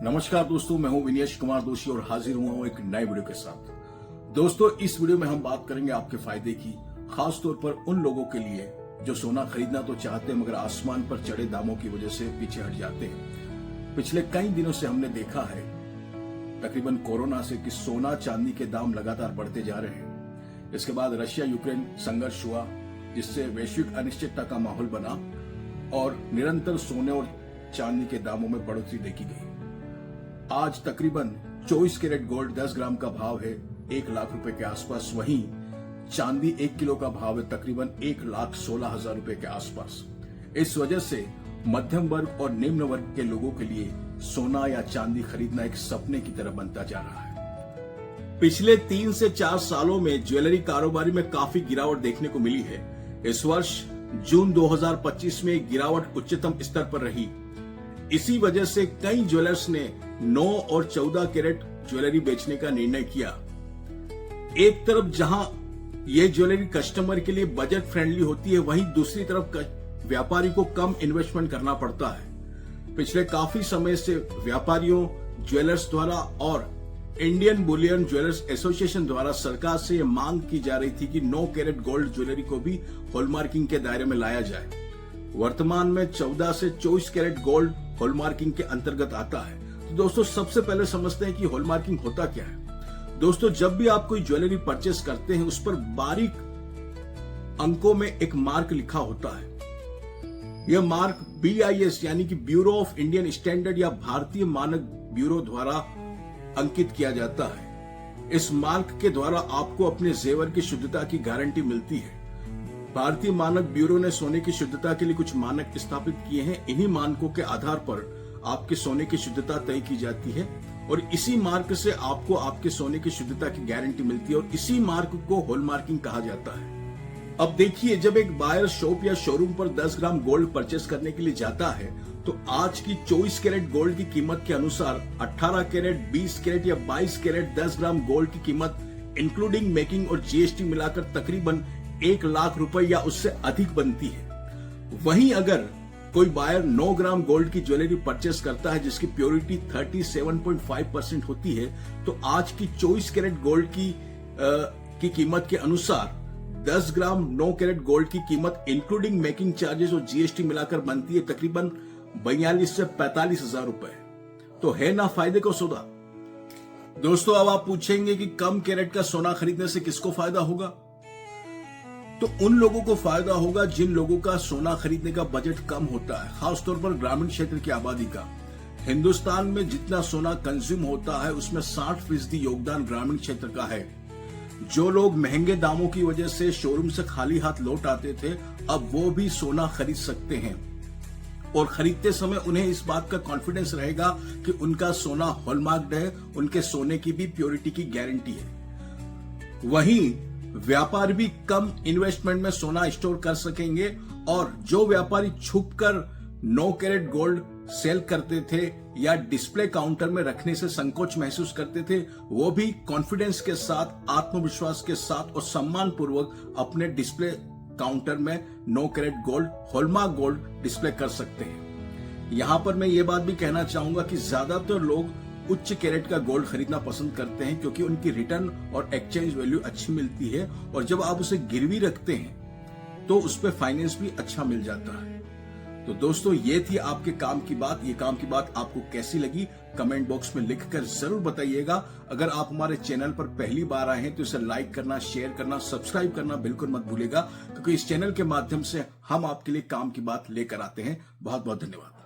नमस्कार दोस्तों, मैं हूं विनेश कुमार दोषी और हाजिर हुआ हूं एक नए वीडियो के साथ। दोस्तों, इस वीडियो में हम बात करेंगे आपके फायदे की, खास तौर पर उन लोगों के लिए जो सोना खरीदना तो चाहते हैं मगर आसमान पर चढ़े दामों की वजह से पीछे हट जाते हैं। पिछले कई दिनों से हमने देखा है तकरीबन कोरोना से कि सोना चांदी के दाम लगातार बढ़ते जा रहे हैं। इसके बाद रशिया यूक्रेन संघर्ष हुआ जिससे वैश्विक अनिश्चितता का माहौल बना और निरंतर सोने और चांदी के दामों में बढ़ोतरी देखी गई। आज तकरीबन 24 कैरेट गोल्ड 10 ग्राम का भाव है 1 लाख रुपए के आसपास। वहीं चांदी 1 किलो का भाव है तकरीबन 1,16,000 रुपए के आसपास। इस वजह से मध्यम वर्ग और निम्न वर्ग के लोगों के लिए सोना या चांदी खरीदना एक सपने की तरह बनता जा रहा है। पिछले 3 से 4 सालों में ज्वेलरी कारोबारी में काफी गिरावट देखने को मिली है। इस वर्ष जून 2025 में गिरावट उच्चतम स्तर पर रही। इसी वजह से कई ज्वेलर्स ने 9 और 14 कैरेट ज्वेलरी बेचने का निर्णय किया। एक तरफ जहां यह ज्वेलरी कस्टमर के लिए बजट फ्रेंडली होती है, वहीं दूसरी तरफ व्यापारी को कम इन्वेस्टमेंट करना पड़ता है। पिछले काफी समय से व्यापारियों, ज्वेलर्स द्वारा और इंडियन बुलियन ज्वेलर्स एसोसिएशन द्वारा सरकार से यह मांग की जा रही थी कि 9 कैरेट गोल्ड ज्वेलरी को भी हॉलमार्किंग के दायरे में लाया जाए। वर्तमान में 14 से 24 कैरेट गोल्ड हॉलमार्किंग के अंतर्गत आता है। तो दोस्तों, सबसे पहले समझते हैं कि हॉलमार्किंग होता क्या है। दोस्तों, जब भी आप कोई ज्वेलरी परचेस करते हैं उस पर बारीक अंकों में एक मार्क लिखा होता है। यह मार्क BIS यानी कि ब्यूरो ऑफ इंडियन स्टैंडर्ड या भारतीय मानक ब्यूरो द्वारा अंकित किया जाता है। इस मार्क के द्वारा आपको अपने जेवर की शुद्धता की गारंटी मिलती है। भारतीय मानक ब्यूरो ने सोने की शुद्धता के लिए कुछ मानक स्थापित किए हैं। इन्हीं मानकों के आधार पर आपके सोने की शुद्धता तय की जाती है और इसी मार्क से आपको आपके सोने की शुद्धता की गारंटी मिलती है और इसी मार्क को हॉलमार्किंग कहा जाता है। अब देखिए, जब एक बायर शॉप या शोरूम पर 10 ग्राम गोल्ड परचेस करने के लिए जाता है तो आज की 24 कैरेट गोल्ड की कीमत के अनुसार 18 कैरेट, 20 कैरेट या 22 कैरेट 10 ग्राम गोल्ड की कीमत इंक्लूडिंग मेकिंग और GST मिलाकर तकरीबन 1 लाख रुपए या उससे अधिक बनती है। वहीं अगर कोई बायर 9 ग्राम गोल्ड की ज्वेलरी परचेस करता है जिसकी प्योरिटी 37.5% होती है तो आज की 24 कैरेट गोल्ड की कीमत के अनुसार 10 ग्राम 9 कैरेट गोल्ड की कीमत इंक्लूडिंग मेकिंग चार्जेस और GST मिलाकर बनती है तकरीबन 42 से 45 हजार रुपए। तो है ना फायदे का सौदा। दोस्तों, अब आप पूछेंगे कि कम कैरेट का सोना खरीदने से किसको फायदा होगा। तो उन लोगों को फायदा होगा जिन लोगों का सोना खरीदने का बजट कम होता है, खासतौर पर ग्रामीण क्षेत्र की आबादी का। हिंदुस्तान में जितना सोना कंज्यूम होता है उसमें 60% योगदान ग्रामीण क्षेत्र का है। जो लोग महंगे दामों की वजह से शोरूम से खाली हाथ लौट आते थे, अब वो भी सोना खरीद सकते हैं और खरीदते समय उन्हें इस बात का कॉन्फिडेंस रहेगा कि उनका सोना हॉलमार्क्ड है, उनके सोने की भी प्योरिटी की गारंटी है। वहीं व्यापारी भी कम इन्वेस्टमेंट में सोना स्टोर कर सकेंगे और जो व्यापारी छुपकर 9 कैरेट गोल्ड सेल करते थे या डिस्प्ले काउंटर में रखने से संकोच महसूस करते थे, वो भी कॉन्फिडेंस के साथ, आत्मविश्वास के साथ और सम्मान पूर्वक अपने डिस्प्ले काउंटर में 9 carat gold hallmark gold display कर सकते हैं। यहां पर मैं ये बात भी कहना चाहूंगा कि ज्यादातर लोग उच्च कैरेट का गोल्ड खरीदना पसंद करते हैं क्योंकि उनकी रिटर्न और एक्सचेंज वैल्यू अच्छी मिलती है और जब आप उसे गिरवी रखते हैं तो उस पर फाइनेंस भी अच्छा मिल जाता है। तो दोस्तों, ये थी आपके काम की बात। ये काम की बात आपको कैसी लगी कमेंट बॉक्स में लिखकर जरूर बताइएगा। अगर आप हमारे चैनल पर पहली बार आए हैं तो इसे लाइक करना, शेयर करना, सब्सक्राइब करना बिल्कुल मत भूलिएगा क्योंकि इस चैनल के माध्यम से हम आपके लिए काम की बात लेकर आते हैं। बहुत बहुत धन्यवाद।